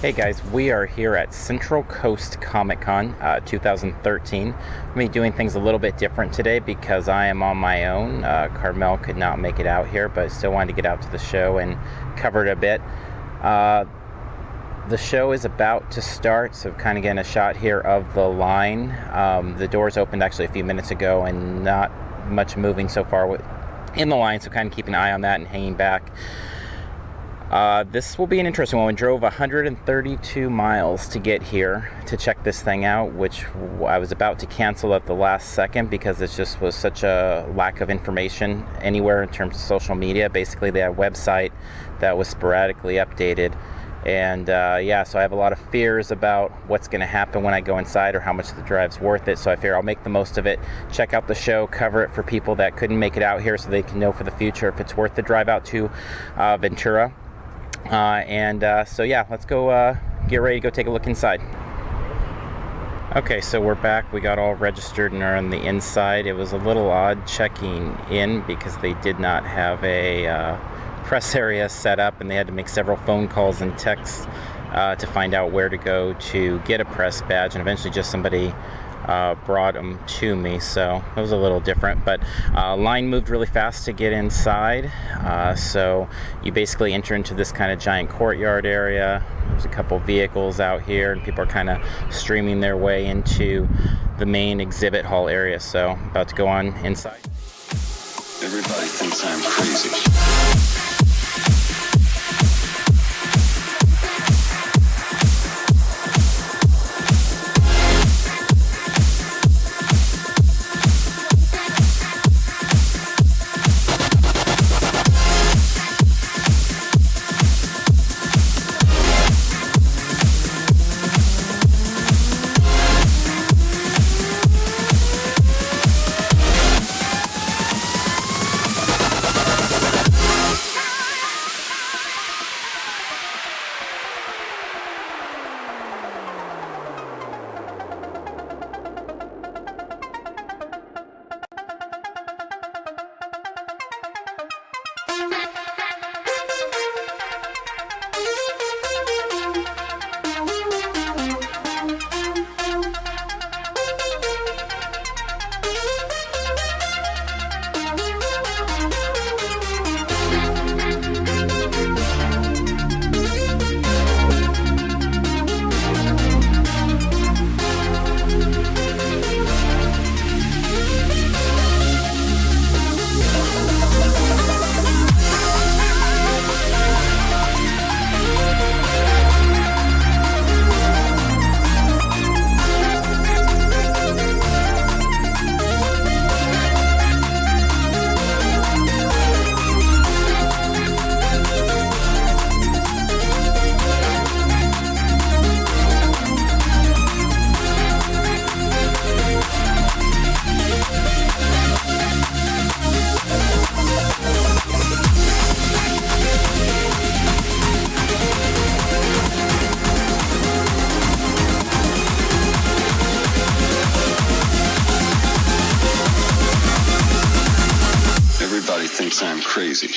Hey guys, we are here at Central Coast Comic Con 2013. I'm going to be doing things a little bit different today because I am on my own. Carmel could not make it out here, but still wanted to get out to the show and cover it a bit. The show is about to start, so kind of getting a shot here of the line. The doors opened actually a few minutes ago and not much moving so far in the line, so kind of keeping an eye on that and hanging back. This will be an interesting one. We drove 132 miles to get here to check this thing out, which I was about to cancel at the last second because it just was such a lack of information anywhere in terms of social media. Basically, they had a website that was sporadically updated. And so I have a lot of fears about what's going to happen when I go inside or how much the drive's worth it. So I figure I'll make the most of it, check out the show, cover it for people that couldn't make it out here so they can know for the future if it's worth the drive out to Ventura. Let's go get ready to go take a look inside. Okay, so we're back. We got all registered and are on the inside. It was a little odd checking in because they did not have a press area set up, and they had to make several phone calls and texts to find out where to go to get a press badge, and eventually just somebody brought them to me, so it was a little different. But line moved really fast to get inside, so you basically enter into this kind of giant courtyard area. There's a couple vehicles out here and people are kind of streaming their way into the main exhibit hall area, so about to go on inside. Everybody thinks I'm crazy. Everybody thinks I'm crazy.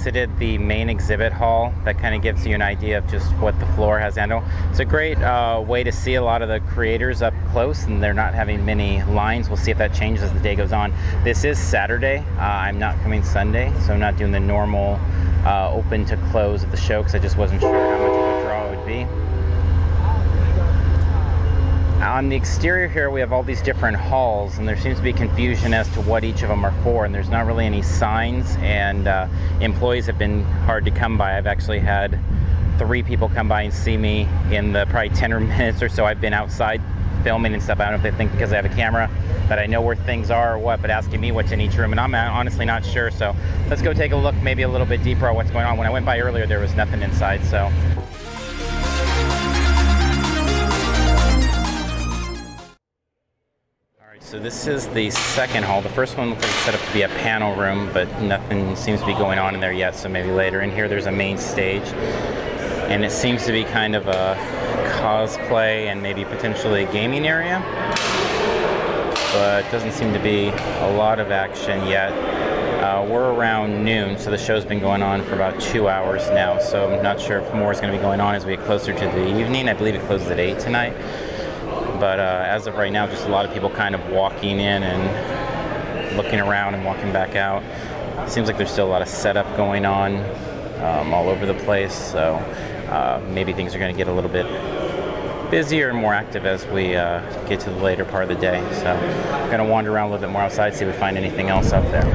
exited the main exhibit hall. That kind of gives you an idea of just what the floor has handled. It's a great way to see a lot of the creators up close, and they're not having many lines. We'll see if that changes as the day goes on. This is Saturday. I'm not coming Sunday, so I'm not doing the normal open to close of the show because I just wasn't sure how much of a draw it would be. On the exterior here, we have all these different halls, and there seems to be confusion as to what each of them are for, and there's not really any signs, and employees have been hard to come by. I've actually had 3 people come by and see me in the probably 10 minutes or so I've been outside filming and stuff. I don't know if they think because I have a camera that I know where things are or what, but asking me what's in each room, and I'm honestly not sure. So let's go take a look maybe a little bit deeper at what's going on. When I went by earlier, there was nothing inside, so. So this is the second hall. The first one looks like it's set up to be a panel room, but nothing seems to be going on in there yet, so maybe later. In here there's a main stage, and it seems to be kind of a cosplay and maybe potentially a gaming area, but doesn't seem to be a lot of action yet. We're around noon, so the show's been going on for about 2 hours now, so I'm not sure if more is going to be going on as we get closer to the evening. I believe it closes at 8 tonight. But as of right now, just a lot of people kind of walking in and looking around and walking back out. Seems like there's still a lot of setup going on all over the place, so maybe things are going to get a little bit busier and more active as we get to the later part of the day. So I'm going to wander around a little bit more outside, see if we find anything else out there.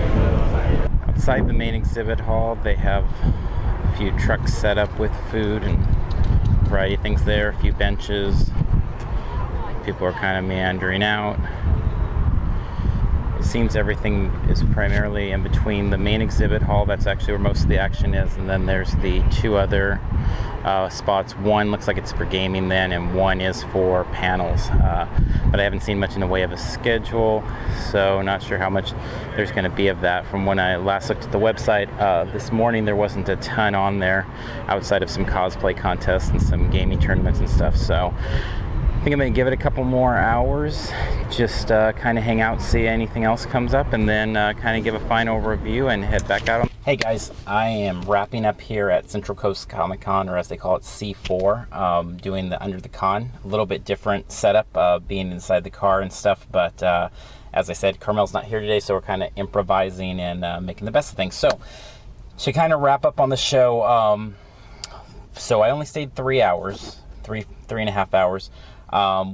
Outside the main exhibit hall, they have a few trucks set up with food and a variety of things there, a few benches. People are kind of meandering out. It seems everything is primarily in between the main exhibit hall, that's actually where most of the action is, and then there's the 2 other spots. One looks like it's for gaming then, and one is for panels. But I haven't seen much in the way of a schedule, so not sure how much there's going to be of that. From when I last looked at the website this morning, there wasn't a ton on there outside of some cosplay contests and some gaming tournaments and stuff, so I think I'm going to give it a couple more hours, just kind of hang out, see anything else comes up, and then kind of give a final review and head back out. Hey guys, I am wrapping up here at Central Coast Comic Con, or as they call it, C4, doing the Under the Con. A little bit different setup, being inside the car and stuff, but as I said, Carmel's not here today, so we're kind of improvising and making the best of things. So to kind of wrap up on the show, so I only stayed 3 hours, three and a half hours.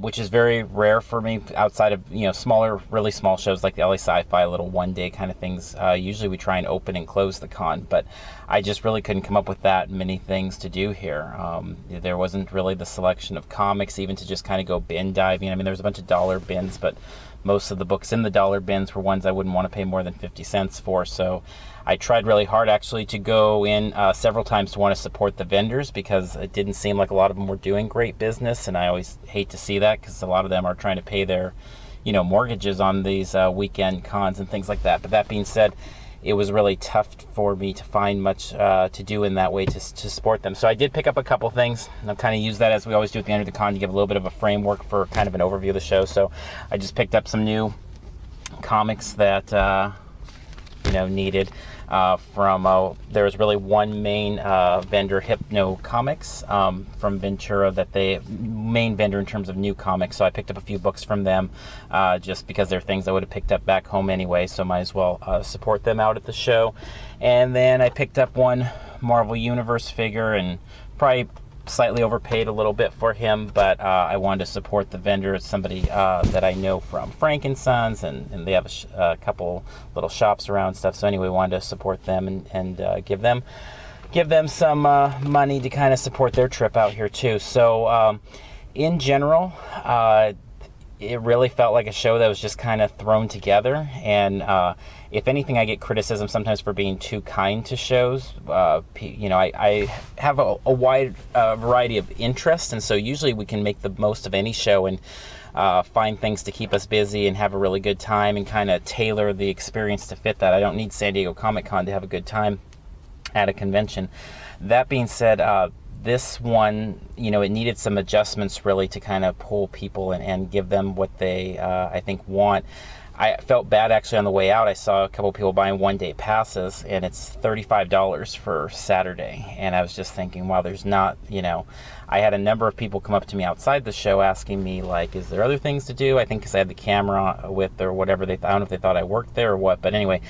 Which is very rare for me outside of, smaller, really small shows like the LA Sci-Fi, little one-day kind of things. Usually we try and open and close the con, but I just really couldn't come up with that many things to do here. There wasn't really the selection of comics even to just kind of go bin diving. I mean, there was a bunch of dollar bins, but most of the books in the dollar bins were ones I wouldn't want to pay more than 50 cents for, so I tried really hard actually to go in several times to want to support the vendors, because it didn't seem like a lot of them were doing great business, and I always hate to see that because a lot of them are trying to pay their mortgages on these weekend cons and things like that. But that being said, it was really tough for me to find much to do in that way to support them. So I did pick up a couple things, and I've kind of used that as we always do at the end of the con to give a little bit of a framework for kind of an overview of the show. So I just picked up some new comics that needed from there was really one main vendor, Hypno Comics, from Ventura, that they main vendor in terms of new comics. So I picked up a few books from them just because they're things I would have picked up back home anyway, so might as well support them out at the show. And then I picked up one Marvel Universe figure, and probably slightly overpaid a little bit for him, but I wanted to support the vendor. It's somebody that I know from Frank & Sons, and they have a couple little shops around stuff. So anyway, wanted to support them and give them some money to kind of support their trip out here too. So in general, it really felt like a show that was just kind of thrown together, and if anything, I get criticism sometimes for being too kind to shows. I have a wide variety of interests, and so usually we can make the most of any show and find things to keep us busy and have a really good time and kind of tailor the experience to fit that. I don't need San Diego Comic Con to have a good time at a convention. That being said, this one, it needed some adjustments really to kind of pull people and give them what they, I think, want. I felt bad actually on the way out. I saw a couple people buying one-day passes, and it's $35 for Saturday. And I was just thinking, wow, there's not, I had a number of people come up to me outside the show asking me, like, is there other things to do? I think because I had the camera with or whatever. I don't know if they thought I worked there or what. But anyway,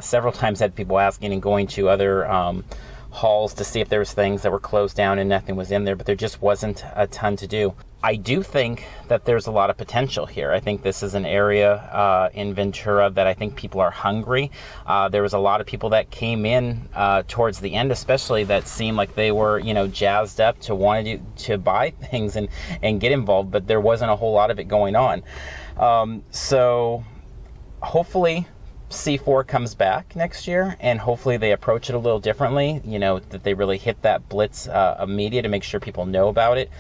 several times I had people asking and going to other halls to see if there was things that were closed down and nothing was in there, but there just wasn't a ton to do. I do think that there's a lot of potential here. I think this is an area in Ventura that I think people are hungry. There was a lot of people that came in towards the end, especially, that seemed like they were, jazzed up to want to buy things and get involved, but there wasn't a whole lot of it going on. So hopefully C4 comes back next year, and hopefully they approach it a little differently, that they really hit that blitz media to make sure people know about it.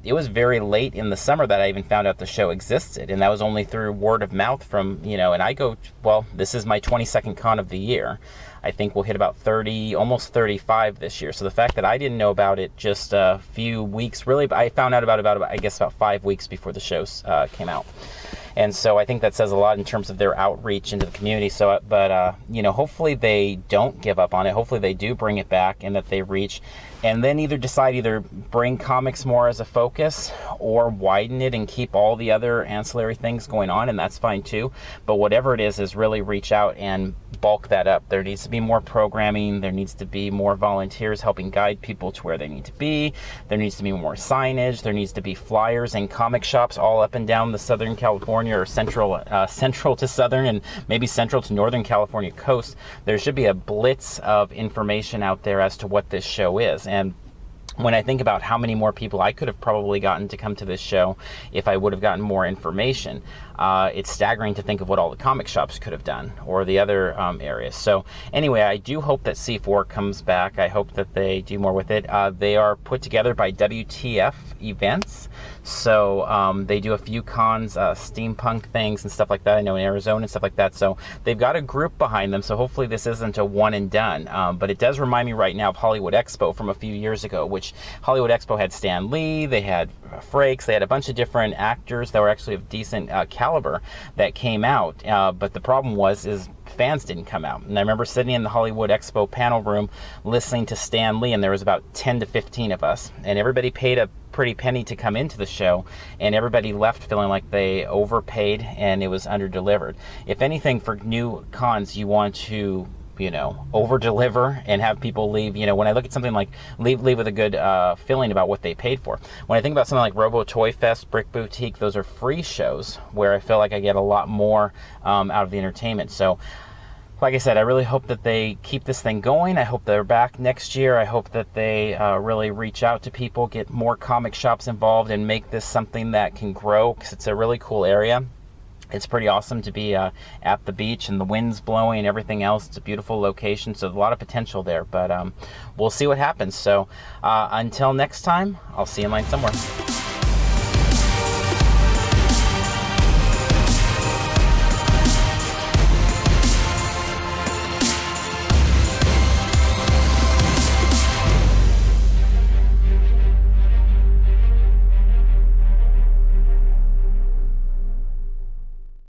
It was very late in the summer that I even found out the show existed, and that was only through word of mouth from, and I go, well, this is my 22nd con of the year. I think we'll hit about 30, almost 35 this year. So the fact that I didn't know about it just a few weeks, really, I found out about I guess about 5 weeks before the show came out. And so I think that says a lot in terms of their outreach into the community. So, but hopefully they don't give up on it. Hopefully they do bring it back, and that they reach, and then either bring comics more as a focus, or widen it and keep all the other ancillary things going on, and that's fine too. But whatever it is really reach out and bulk that up. There needs to be more programming. There needs to be more volunteers helping guide people to where they need to be. There needs to be more signage. There needs to be flyers and comic shops all up and down the Southern California, or central to Southern, and maybe central to Northern California coast. There should be a blitz of information out there as to what this show is. And when I think about how many more people I could have probably gotten to come to this show if I would have gotten more information, it's staggering to think of what all the comic shops could have done, or the other areas. So anyway, I do hope that C4 comes back. I hope that they do more with it. They are put together by WTF Events. So they do a few cons, steampunk things and stuff like that, I know, in Arizona and stuff like that. So they've got a group behind them. So hopefully this isn't a one and done. But it does remind me right now of Hollywood Expo from a few years ago, which Hollywood Expo had Stan Lee, they had Frakes, they had a bunch of different actors that were actually of decent caliber that came out. But the problem is fans didn't come out. And I remember sitting in the Hollywood Expo panel room listening to Stan Lee, and there was about 10 to 15 of us, and everybody paid a pretty penny to come into the show, and everybody left feeling like they overpaid and it was under-delivered. If anything, for new cons, you want to over-deliver and have people leave. When I look at something like leave with a good feeling about what they paid for. When I think about something like Robo Toy Fest, Brick Boutique, those are free shows where I feel like I get a lot more out of the entertainment. So like I said, I really hope that they keep this thing going. I hope they're back next year. I hope that they really reach out to people, get more comic shops involved, and make this something that can grow, because it's a really cool area. It's pretty awesome to be at the beach, and the wind's blowing and everything else. It's a beautiful location, so a lot of potential there. But we'll see what happens. So until next time, I'll see you in line somewhere.